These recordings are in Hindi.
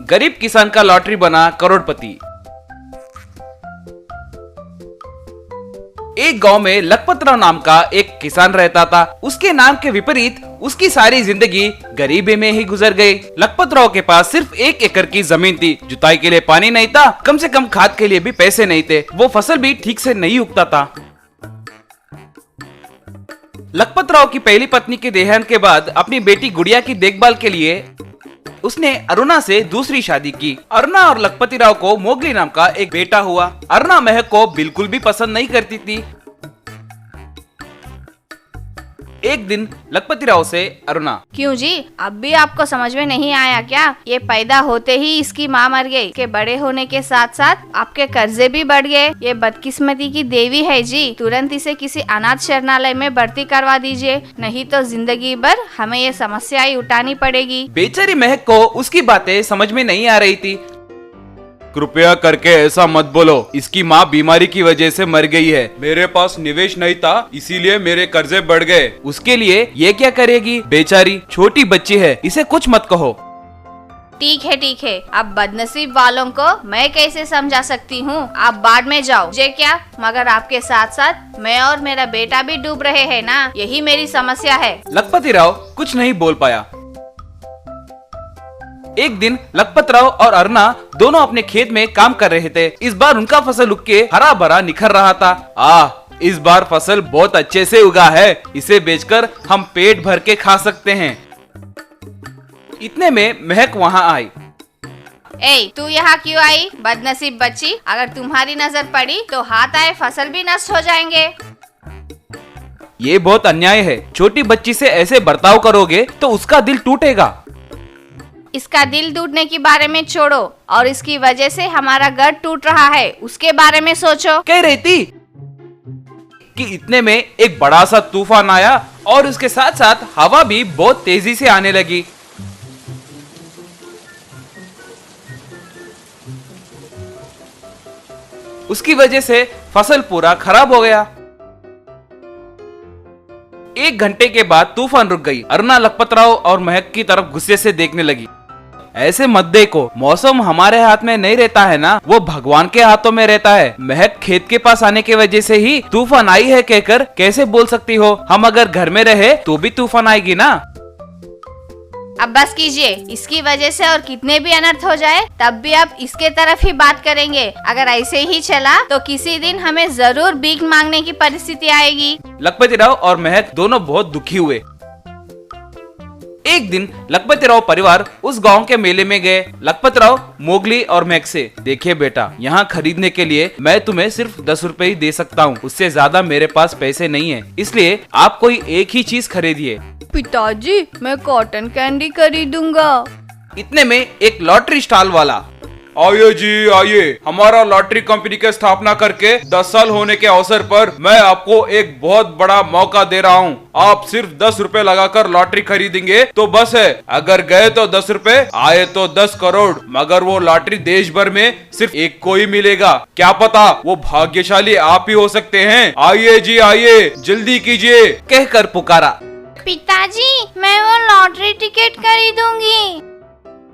गरीब किसान का लॉटरी बना करोड़पति। एक गांव में लखपतराव नाम का एक किसान रहता था। उसके नाम के विपरीत उसकी सारी जिंदगी गरीबी में ही गुजर गई। लखपतराव के पास सिर्फ 1 एकड़ की जमीन थी। जुताई के लिए पानी नहीं था, कम से कम खाद के लिए भी पैसे नहीं थे। वो फसल भी ठीक से नहीं उगता था। लखपतराव की पहली पत्नी के देहांत के बाद अपनी बेटी गुड़िया की देखभाल के लिए उसने अरुणा से दूसरी शादी की। अरुणा और लखपतिराव को मोगली नाम का एक बेटा हुआ। अरुणा महक को बिल्कुल भी पसंद नहीं करती थी। एक दिन लखपतिराव से अरुणा, क्यों जी, अब भी आपको समझ में नहीं आया क्या? ये पैदा होते ही इसकी माँ मर गई। के बड़े होने के साथ साथ आपके कर्जे भी बढ़ गए। ये बदकिस्मती की देवी है जी। तुरंत इसे किसी अनाथ शरणालय में भर्ती करवा दीजिए, नहीं तो जिंदगी भर हमें ये समस्याएं उठानी पड़ेगी। बेचारी महक को उसकी बातें समझ में नहीं आ रही थी। कृपया करके ऐसा मत बोलो, इसकी माँ बीमारी की वजह से मर गई है। मेरे पास निवेश नहीं था, इसीलिए मेरे कर्जे बढ़ गए। उसके लिए ये क्या करेगी? बेचारी छोटी बच्ची है, इसे कुछ मत कहो। ठीक है, अब बदनसीब वालों को मैं कैसे समझा सकती हूँ। आप बाढ़ में जाओ, मुझे क्या, मगर आपके साथ साथ मैं और मेरा बेटा भी डूब रहे हैं ना, यही मेरी समस्या है। लखपतिराव कुछ नहीं बोल पाया। एक दिन लखपतराव और अरुणा दोनों अपने खेत में काम कर रहे थे। इस बार उनका फसल उग के हरा भरा निखर रहा था। इस बार फसल बहुत अच्छे से उगा है, इसे बेचकर हम पेट भर के खा सकते हैं। इतने में महक वहाँ आई। ए, तू यहाँ क्यों आई, बदनसीब बच्ची? अगर तुम्हारी नजर पड़ी तो हाथ आए फसल भी नष्ट हो जाएंगे। ये बहुत अन्याय है। छोटी बच्ची से ऐसे बर्ताव करोगे तो उसका दिल टूटेगा। इसका दिल टूटने के बारे में छोड़ो और इसकी वजह से हमारा घर टूट रहा है, उसके बारे में सोचो। कह रही थी कि इतने में एक बड़ा सा तूफान आया और उसके साथ साथ हवा भी बहुत तेजी से आने लगी। उसकी वजह से फसल पूरा खराब हो गया। 1 घंटे के बाद तूफान रुक गई। अरुणा लखपतराव और महक की तरफ गुस्से से देखने लगी। ऐसे मत देखो, मौसम हमारे हाथ में नहीं रहता है ना, वो भगवान के हाथों में रहता है। महक खेत के पास आने की वजह से ही तूफान आई है कहकर कैसे बोल सकती हो? हम अगर घर में रहे तो भी तूफान आएगी ना। अब बस कीजिए, इसकी वजह से और कितने भी अनर्थ हो जाए तब भी अब इसके तरफ ही बात करेंगे। अगर ऐसे ही चला तो किसी दिन हमें जरूर भीख मांगने की परिस्थिति आएगी। लखपतिराव और महक दोनों बहुत दुखी हुए। एक दिन लखपतिराव परिवार उस गांव के मेले में गए। लखपतिराव मोगली और महक से, देखिए बेटा, यहाँ खरीदने के लिए मैं तुम्हें सिर्फ 10 रुपए ही दे सकता हूँ, उससे ज्यादा मेरे पास पैसे नहीं है, इसलिए आप कोई एक ही चीज खरीदिए। पिताजी, मैं कॉटन कैंडी खरीदूंगा। इतने में एक लॉटरी स्टॉल वाला, आइए जी आइए, हमारा लॉटरी कंपनी की स्थापना करके 10 साल होने के अवसर पर मैं आपको एक बहुत बड़ा मौका दे रहा हूँ। आप सिर्फ 10 रुपए लगाकर लॉटरी खरीदेंगे तो बस है, अगर गए तो 10 रुपए, आए तो 10 करोड़। मगर वो लॉटरी देश भर में सिर्फ एक को ही मिलेगा। क्या पता वो भाग्यशाली आप ही हो सकते हैं। आइए जी आइए, जल्दी कीजिए, कहकर पुकारा। पिताजी, मैं वो लॉटरी टिकट खरीदूंगी।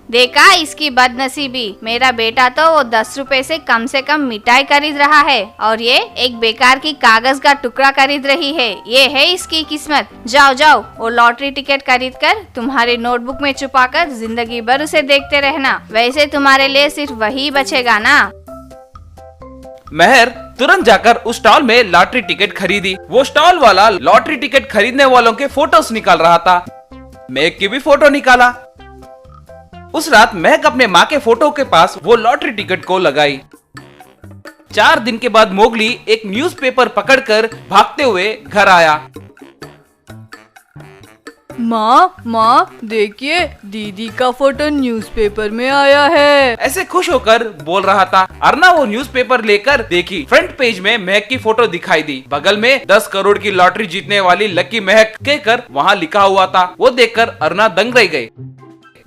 देखा इसकी बदनसीबी, मेरा बेटा तो वो 10 रुपए से कम मिठाई खरीद रहा है और ये एक बेकार की कागज का टुकड़ा खरीद रही है। ये है इसकी किस्मत। जाओ जाओ, वो लॉटरी टिकट खरीद कर तुम्हारे नोटबुक में छुपाकर जिंदगी भर उसे देखते रहना, वैसे तुम्हारे लिए सिर्फ वही बचेगा ना। महर तुरंत जाकर उस स्टॉल में लॉटरी टिकट खरीदी। वो स्टॉल वाला लॉटरी टिकट खरीदने वालों के फोटोस निकाल रहा था। महक की भी फोटो निकाला। उस रात महक अपने माँ के फोटो के पास वो लॉटरी टिकट को लगाई। 4 दिन के बाद मोगली एक न्यूज़पेपर पकड़कर भागते हुए घर आया। माँ देखिए, दीदी का फोटो न्यूज़पेपर में आया है। ऐसे खुश होकर बोल रहा था। अरुणा वो न्यूज़पेपर लेकर देखी। फ्रंट पेज में महक की फोटो दिखाई दी। बगल में 10 करोड़ की लॉटरी जीतने वाली लकी महक कहकर वहाँ लिखा हुआ था। वो देखकर अरुणा दंग रह गई।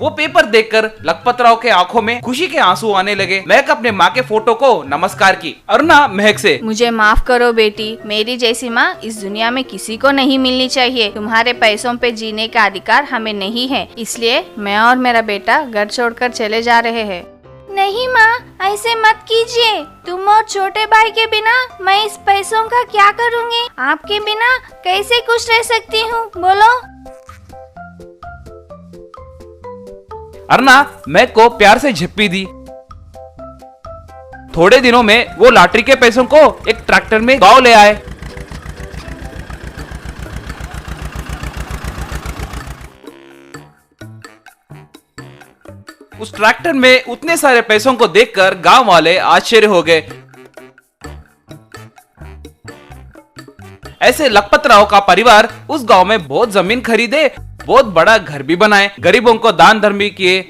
वो पेपर देखकर लखपत राव के आंखों में खुशी के आंसू आने लगे। महक अपने माँ के फोटो को नमस्कार की। अरुणा महक से, मुझे माफ करो बेटी, मेरी जैसी माँ इस दुनिया में किसी को नहीं मिलनी चाहिए। तुम्हारे पैसों पे जीने का अधिकार हमें नहीं है, इसलिए मैं और मेरा बेटा घर छोड़कर चले जा रहे हैं। नहीं माँ, ऐसे मत कीजिए। तुम और छोटे भाई के बिना मैं इस पैसों का क्या करूँगी? आपके बिना कैसे खुश रह सकती हूँ, बोलो। अरुणा महक को प्यार से झप्पी दी। थोड़े दिनों में वो लॉटरी के पैसों को एक ट्रैक्टर में गांव ले आए। उस ट्रैक्टर में उतने सारे पैसों को देखकर गांव वाले आश्चर्य हो गए। ऐसे लखपत राव का परिवार उस गांव में बहुत जमीन खरीदे, बहुत बड़ा घर भी बनाए, गरीबों को दान धर्म भी किए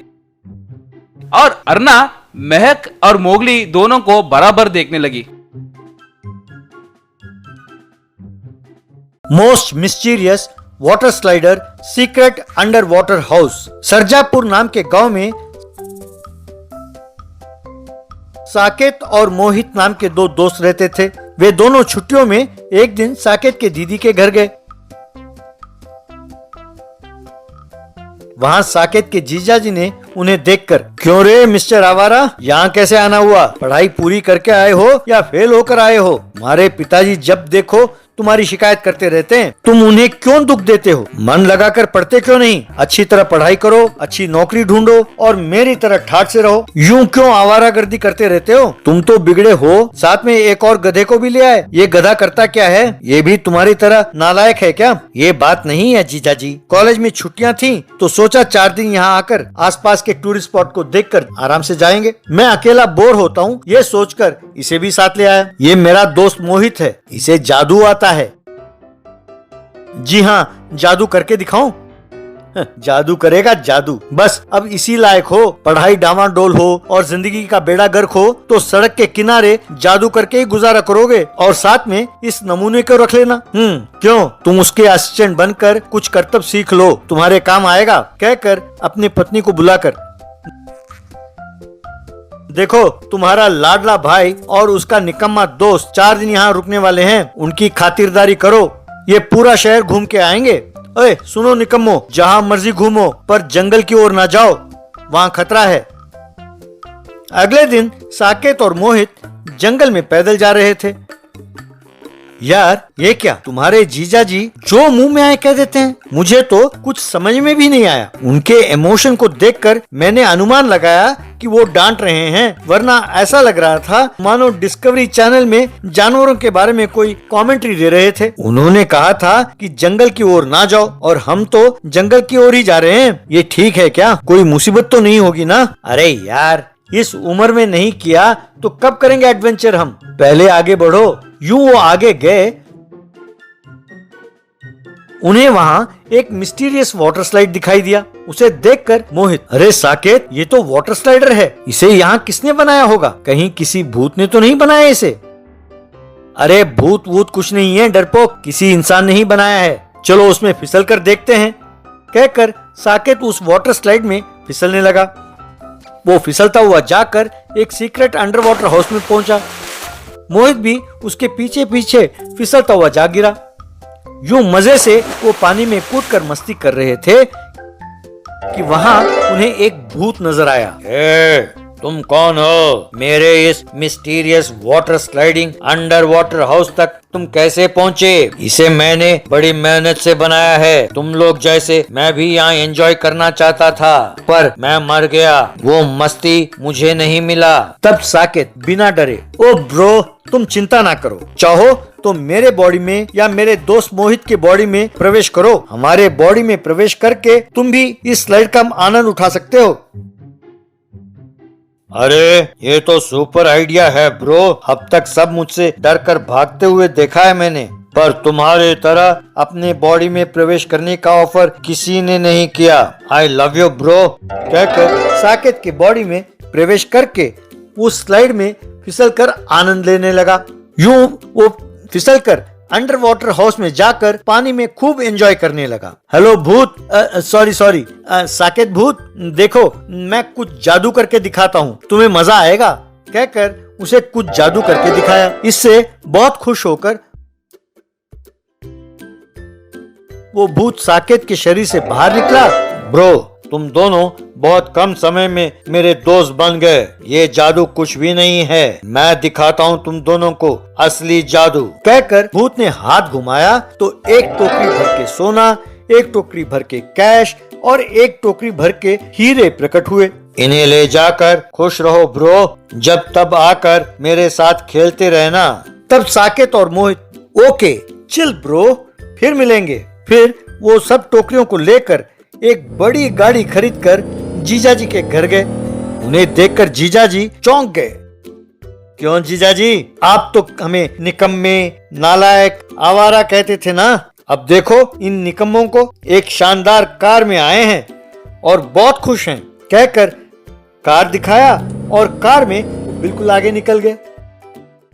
और अरुणा महक और मोगली दोनों को बराबर देखने लगी। Most mysterious water slider secret under water house. Sarjapur नाम के गांव में साकेत और मोहित नाम के दो दोस्त रहते थे। वे दोनों छुट्टियों में एक दिन साकेत के दीदी के घर गए। वहां साकेत के जीजाजी ने उन्हें देखकर, क्यों रे मिस्टर आवारा, यहाँ कैसे आना हुआ? पढ़ाई पूरी करके आए हो या फेल होकर आए हो? हमारे पिताजी जब देखो तुम्हारी शिकायत करते रहते हैं। तुम उन्हें क्यों दुख देते हो? मन लगाकर पढ़ते क्यों नहीं? अच्छी तरह पढ़ाई करो, अच्छी नौकरी ढूंढो और मेरी तरह ठाठ से रहो। यूं क्यों आवारागर्दी करते रहते हो? तुम तो बिगड़े हो, साथ में एक और गधे को भी ले आए। ये गधा करता क्या है? ये भी तुम्हारी तरह नालायक है क्या? ये बात नहीं है जीजाजी। कॉलेज में छुट्टियां थी तो सोचा 4 दिन यहाँ आकर आसपास के टूरिस्ट स्पॉट को देखकर आराम से जाएंगे। मैं अकेला बोर होता हूँ, ये सोचकर इसे भी साथ ले आया। ये मेरा दोस्त मोहित है, इसे जादू आता है। जी हाँ, जादू करके दिखाऊं? जादू करेगा जादू। बस अब इसी लायक हो, पढ़ाई डामाडोल हो और जिंदगी का बेड़ा गर्क हो तो सड़क के किनारे जादू करके ही गुजारा करोगे और साथ में इस नमूने को रख लेना। क्यों? तुम उसके असिस्टेंट बनकर कुछ करतब सीख लो, तुम्हारे काम आएगा, कहकर अपनी पत्नी को बुलाकर, देखो तुम्हारा लाडला भाई और उसका निकम्मा दोस्त 4 दिन यहाँ रुकने वाले हैं, उनकी खातिरदारी करो। ये पूरा शहर घूम के आएंगे। अरे सुनो निकम्मो, जहाँ मर्जी घूमो पर जंगल की ओर ना जाओ, वहाँ खतरा है। अगले दिन साकेत और मोहित जंगल में पैदल जा रहे थे। यार ये क्या, तुम्हारे जीजाजी जो मुंह में आए कह देते हैं? मुझे तो कुछ समझ में भी नहीं आया। उनके इमोशन को देखकर मैंने अनुमान लगाया कि वो डांट रहे हैं, वरना ऐसा लग रहा था मानो डिस्कवरी चैनल में जानवरों के बारे में कोई कमेंट्री दे रहे थे। उन्होंने कहा था कि जंगल की ओर ना जाओ और हम तो जंगल की ओर ही जा रहे हैं। ये ठीक है क्या? कोई मुसीबत तो नहीं होगी ना? अरे यार, इस उम्र में नहीं किया तो कब करेंगे एडवेंचर हम? पहले आगे बढ़ो। यूं वो आगे गए। उन्हें वहां एक मिस्टीरियस वाटर स्लाइड दिखाई दिया। उसे देखकर मोहित, अरे साकेत, ये तो वाटर स्लाइडर है, इसे यहाँ किसने बनाया होगा? कहीं किसी भूत ने तो नहीं बनाया इसे? अरे भूत वूत कुछ नहीं है डरपोक, किसी इंसान ने ही बनाया है। चलो उसमें फिसल कर देखते हैं, कहकर साकेत उस वाटर स्लाइड में फिसलने लगा। वो फिसलता हुआ जाकर एक सीक्रेट अंडर वाटर हाउस में पहुंचा। मोहित भी उसके पीछे पीछे फिसलता हुआ जा गिरा। यूं मजे से वो पानी में कूदकर मस्ती कर रहे थे कि वहां उन्हें एक भूत नजर आया। तुम कौन हो? मेरे इस mysterious water sliding under water house तक तुम कैसे पहुँचे? इसे मैंने बड़ी मेहनत से बनाया है। तुम लोग जैसे मैं भी यहाँ एंजॉय करना चाहता था, पर मैं मर गया। वो मस्ती मुझे नहीं मिला। तब साकेत बिना डरे, ओ ब्रो, तुम चिंता ना करो, चाहो तो मेरे बॉडी में या मेरे दोस्त मोहित के बॉडी में प्रवेश करो। हमारे बॉडी में प्रवेश करके तुम भी इस स्लाइड का आनंद उठा सकते हो। अरे ये तो सुपर आइडिया है ब्रो। अब तक सब मुझसे डर कर भागते हुए देखा है मैंने, पर तुम्हारे तरह अपने बॉडी में प्रवेश करने का ऑफर किसी ने नहीं किया। आई लव यू ब्रो, कहकर साकेत के बॉडी में प्रवेश करके उस स्लाइड में फिसलकर आनंद लेने लगा। यूं वो फिसलकर अंडर वाटर हाउस में जाकर पानी में खूब एंजॉय करने लगा। हेलो भूत, सॉरी साकेत भूत, देखो मैं कुछ जादू करके दिखाता हूँ, तुम्हें मजा आएगा, कहकर उसे कुछ जादू करके दिखाया। इससे बहुत खुश होकर वो भूत साकेत के शरीर से बाहर निकला। ब्रो, तुम दोनों बहुत कम समय में मेरे दोस्त बन गए। ये जादू कुछ भी नहीं है, मैं दिखाता हूँ तुम दोनों को असली जादू, कहकर भूत ने हाथ घुमाया तो एक टोकरी भर के सोना, एक टोकरी भर के कैश और एक टोकरी भर के हीरे प्रकट हुए। इन्हें ले जाकर खुश रहो ब्रो, जब तब आकर मेरे साथ खेलते रहना। तब साकेत और मोहित ओके चिल ब्रो, फिर मिलेंगे। फिर वो सब टोकरियों को लेकर एक बड़ी गाड़ी खरीदकर जीजाजी के घर गए। उन्हें देखकर जीजाजी चौंक गए। क्यों जीजाजी, आप तो हमें निकम्मे, नालायक, आवारा कहते थे ना। अब देखो इन निकम्मों को एक शानदार कार में आए हैं और बहुत खुश हैं, कहकर कार दिखाया और कार में बिल्कुल आगे निकल गए।